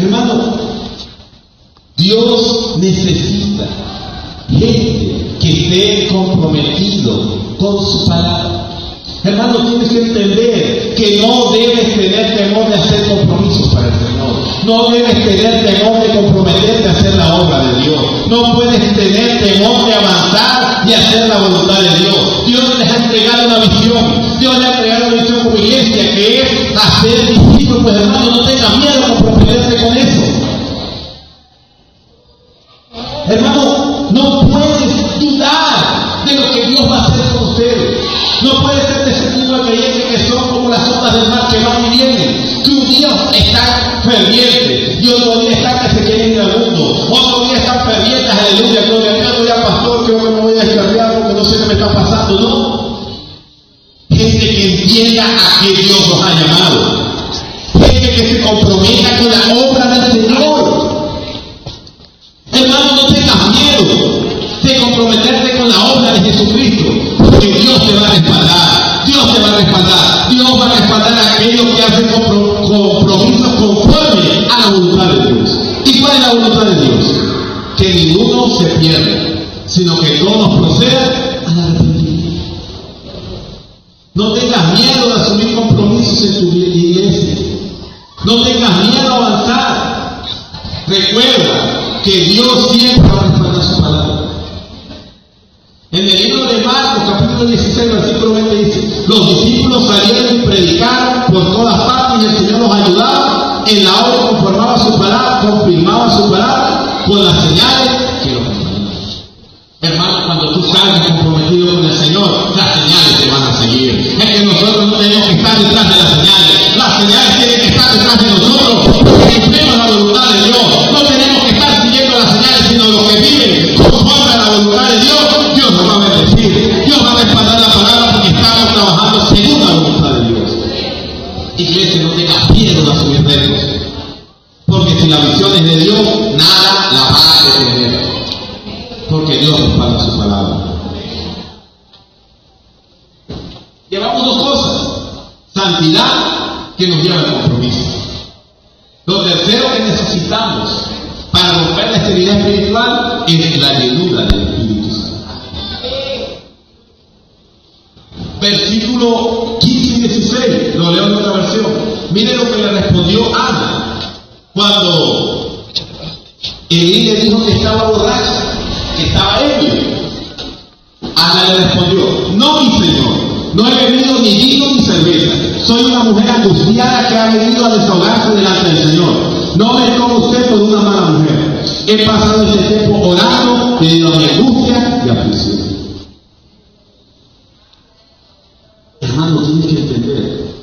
Hermano, Dios necesita gente que esté comprometido con su palabra. Hermano, tienes que entender que no debes tener temor de hacer compromisos para el Señor. No debes tener temor de comprometerte a hacer la obra de Dios. No puedes tener temor de avanzar y hacer la voluntad de Dios. Dios les ha entregado una visión. Dios les ha entregado una visión como iglesia, que es hacer discípulos. Pues hermano, no tengas miedo de comprometerte con eso. Hermano, no puedes dudar de lo que Dios va a hacer con ustedes. No puede ser de ese tipo de creyentes que son como las ondas del mar que van y vienen. Que un día están fervientes y otro día están que se quieren ir al mundo. Otro día están fervientes, aleluya, gloria a Dios, gloria pastor, que hoy me voy a descarriar porque no sé qué me está pasando, ¿no? Gente que entienda a qué Dios los ha llamado. Gente que se comprometa con la obra del Señor. Hermano, no tengas miedo de comprometerte con la obra de Jesucristo, porque Dios te va a respaldar. Dios te va a respaldar. Dios va a respaldar a aquellos que hacen compromisos conforme a la voluntad de Dios. ¿Y cuál es la voluntad de Dios? Que ninguno se pierda, sino que todos procedan al arrepentimiento. No tengas miedo de asumir compromisos en tu iglesia. No tengas miedo a avanzar. Recuerda que Dios siempre va a respaldar su palabra. En el libro de Marcos, capítulo 16, versículo 20 dice: los discípulos salieron y predicaron por todas partes y el Señor los ayudaba. En la obra conformaba su palabra, confirmaba su palabra con las señales que los acompañaban. Hermano, cuando tú salgas comprometido con el Señor, las señales te van a seguir. Es que nosotros no tenemos que estar detrás de las señales. Las señales tienen que estar detrás de nosotros, porque cumplimos la voluntad de Dios. No tenemos que estar siguiendo las señales, sino los que viven conforme a la voluntad de Dios. Dios nos va a bendecir. Dios va a respaldar la palabra porque estamos trabajando según la voluntad de Dios. Iglesia, no tengas miedo de asumir retos, porque si la visión es de Dios, nada la va a detener, porque Dios respalda su palabra. Llevamos dos cosas: santidad, que nos lleva al compromiso. Lo tercero que necesitamos para romper la esterilidad espiritual es la llenura del Espíritu Santo. Versículo 15 y 16, lo leo en otra versión. Miren lo que le respondió Ana cuando Elí le dijo que estaba borracha, que estaba ebrio. Ana le respondió: no, mi señor, no he bebido ni vino ni cerveza. Soy una mujer angustiada que ha venido a desahogarse delante del Señor. No me tome usted por una mala mujer. He pasado este tiempo orando debido a mi angustia y aflicción. Hermano, tienes que entender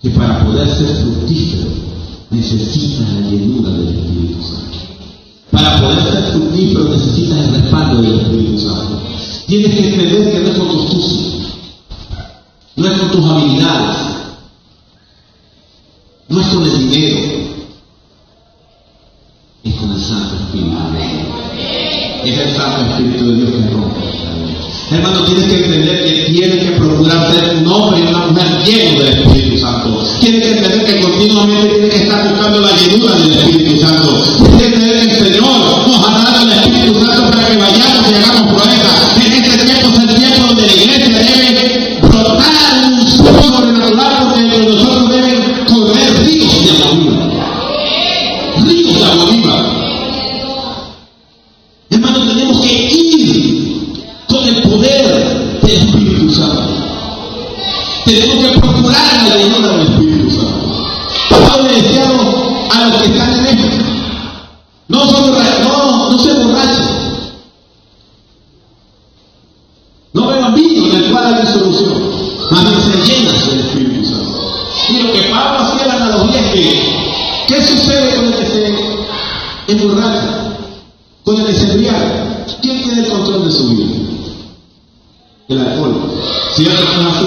que para poder ser fructífero necesitas la llenura del Espíritu Santo. Para poder ser fructífero necesitas el respaldo del Espíritu Santo. Tienes que entender que no es con tus astucias, no es con tus habilidades, no es con el dinero, es con el Santo Espíritu de Dios. Es el Santo Espíritu de Dios que rompe. Hermano, tienes que entender que tienes que procurar ser un hombre y una mujer lleno del Espíritu Santo. Tienes que entender que continuamente tienes que estar buscando la llenura del Espíritu Santo. Tienes que entender que el Señor nos ha dado el Espíritu Santo para que vayamos y hagamos proezas. En este tiempo es el tiempo donde la iglesia debe brotar un sol sobrenatural, porque entre nosotros deben correr ríos de agua viva. Ríos de agua viva. Hermano, tenemos que ir con el poder del Espíritu Santo. Tenemos que procurar la llenura del Espíritu Santo. Pablo le decía a los que están en esto: no se borrachen, no beban vino en el cual hay disolución, más bien se llenan del Espíritu Santo. Y lo que Pablo hacía la analogía es que, ¿qué sucede con el que se emborracha? Con el que se embriaga. ¿Quién tiene el control de su vida? El alcohol. ¿Cierto? ¿No es así?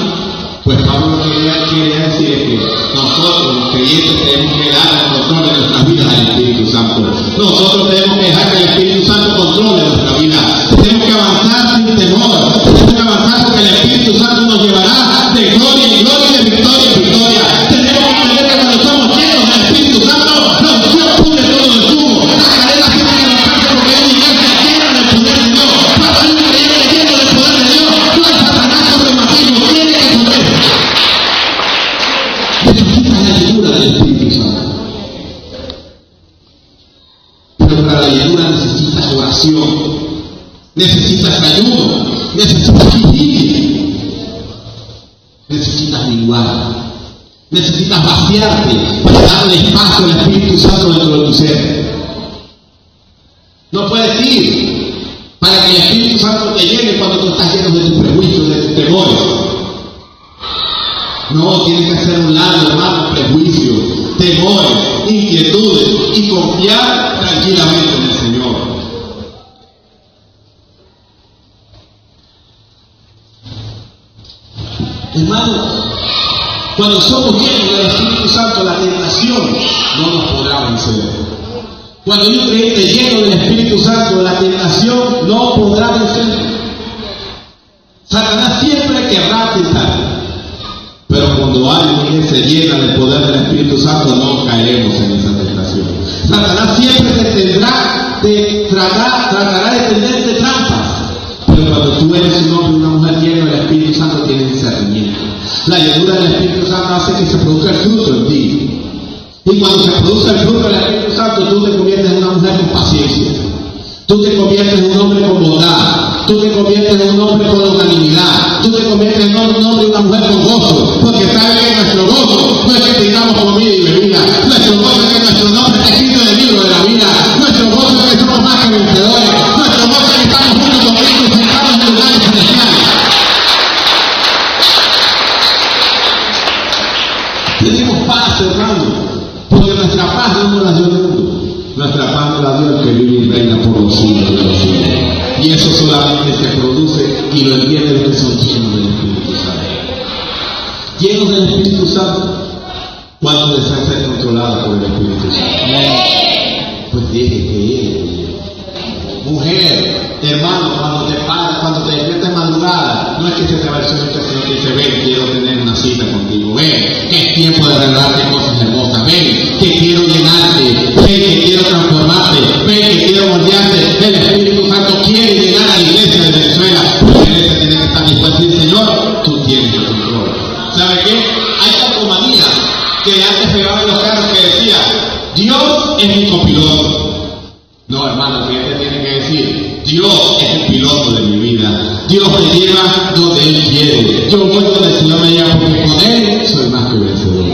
Pues Pablo lo que quería decir es que nosotros, los creyentes, tenemos que dar el control de nuestras vidas al Espíritu Santo. Nosotros tenemos que dejar que el Espíritu Santo controle nuestra vida. Tenemos que avanzar sin temor. Tenemos que avanzar porque el Espíritu Santo nos llevará de gloria en gloria, de victoria en victoria. Tenemos que entender que cuando estamos llenos del Espíritu Santo, del Espíritu Santo. Pero para la llenura necesitas oración, necesitas ayuno, necesitas vivir, necesitas lenguar, necesitas vaciarte para darle espacio al Espíritu Santo dentro de tu ser. No puedes ir para que el Espíritu Santo te llene cuando tú estás lleno de tus prejuicios, de tus temores. No, tienes que hacer un lado, hermano, prejuicios, temores, inquietudes y confiar tranquilamente en el Señor. Hermano, cuando somos llenos del Espíritu Santo, la tentación no nos podrá vencer. Cuando hay un creyente lleno del Espíritu Santo, la tentación no podrá vencer. Satanás siempre querrá tentar. Pero cuando alguien se llena del poder del Espíritu Santo, no caeremos en esa tentación. Satanás siempre tratará de tenderte trampas. Pero cuando tú eres un hombre y una mujer lleno del Espíritu Santo, tienes discernimiento. La llenura del Espíritu Santo hace que se produzca el fruto en ti. Y cuando se produce el fruto del Espíritu Santo, tú te conviertes en una mujer con paciencia. Tú te conviertes en un hombre con bondad. Tú te conviertes en un hombre con longanimidad. Tú te conviertes en un hombre y una mujer con gozo. Porque sabes que nuestro gozo no es que tengamos comida y bebida. Nuestro gozo es que nuestro nombre está escrito en el libro de la vida. Nuestro gozo es que somos más que vencedores. Nuestro gozo es que estamos juntos con Cristo y sentados en lugares celestiales. Tenemos paz, hermano. Porque nuestra paz no nos la dio el mundo. Nuestra paz nos la dio el que vive y reina por los siglos de los siglos. Y eso solamente se produce y lo entienden los que son llenos del Espíritu Santo. Llenos del Espíritu Santo, ¿cuánto desean ser controlados por el Espíritu Santo? Pues deje que Él. Mujer, hermano, cuando te despiertas madrugada, no es que se te va el sueño, sino que dice, ven, quiero tener una cita contigo, ven, que es tiempo de regalarte cosas hermosas, ven, que quiero llenarte, ven, que quiero transformarte, ven, que quiero moldearte. El Espíritu Santo quiere llegar a la iglesia de Venezuela, pero la iglesia tiene que estar dispuesta a decir, Señor, tú tienes el control. ¿Sabe qué? Hay calcomanía que antes pegaban los carros que decía, Dios es mi copiloto. No, hermano, que este tiene que decir, Dios es el piloto de mi vida. Dios me lleva donde Él quiere. Yo voy donde el Señor me lleva porque con Él soy más que vencedor.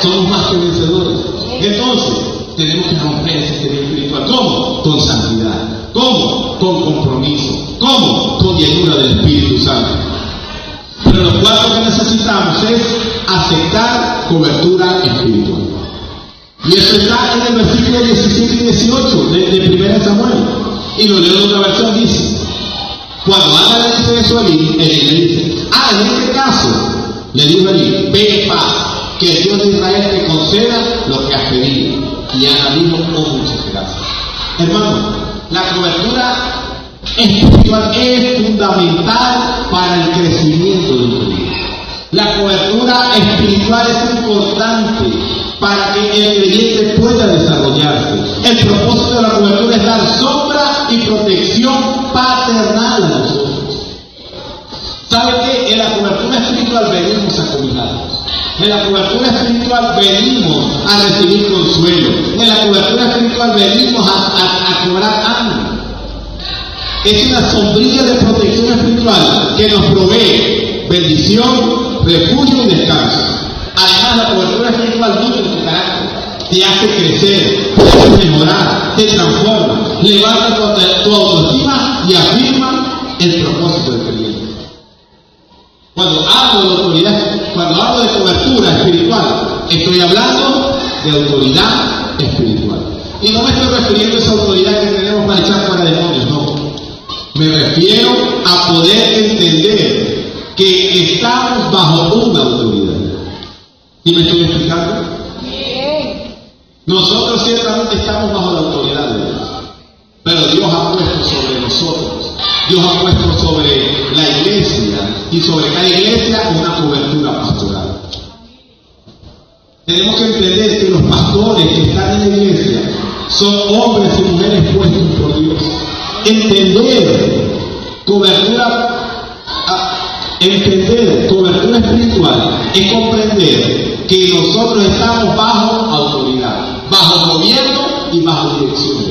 Somos más que vencedores. Entonces, tenemos que romper ese serio espiritual. ¿Cómo? Con santidad. ¿Cómo? Con compromiso. ¿Cómo? Con llenura del Espíritu Santo. Pero lo cuarto que necesitamos es aceptar cobertura espiritual. Y eso está en el versículo 17 y 18 de 1 Samuel. Y lo leo en otra versión, dice, cuando Ana le dice eso a Elí, Elí le dice, en este caso, le dijo a Elí, ve en paz, que el Dios de Israel te conceda lo que has pedido. Y Ana dijo, muchas gracias. Hermano, la cobertura espiritual es fundamental para el crecimiento de tu vida. La cobertura espiritual es importante para que el creyente pueda desarrollarse. El propósito de la cobertura es dar sombra y protección paternal a nosotros. ¿Sabe qué? En la cobertura espiritual venimos a cobijarnos. En la cobertura espiritual venimos a recibir consuelo. En la cobertura espiritual venimos a cobrar ánimo. Es una sombrilla de protección espiritual que nos provee bendición, refugio y descanso. Además, la cobertura espiritual nutre tu carácter, te hace crecer, te hace mejorar, te transforma, levanta tu autoestima y afirma el propósito del creyente. Cuando hablo de autoridad, cuando hablo de cobertura espiritual, estoy hablando de autoridad espiritual. Y no me estoy refiriendo a esa autoridad que tenemos para echar fuera demonios, no. Me refiero a poder entender que estamos bajo una autoridad. ¿Sí me estoy explicando? Nosotros ciertamente estamos bajo la autoridad de Dios, pero Dios ha puesto sobre nosotros, Dios ha puesto sobre la iglesia y sobre cada iglesia una cobertura pastoral. Tenemos que entender que los pastores que están en la iglesia son hombres y mujeres puestos por Dios. Entender cobertura espiritual es comprender que nosotros estamos bajo autoridad, bajo gobierno y bajo dirección.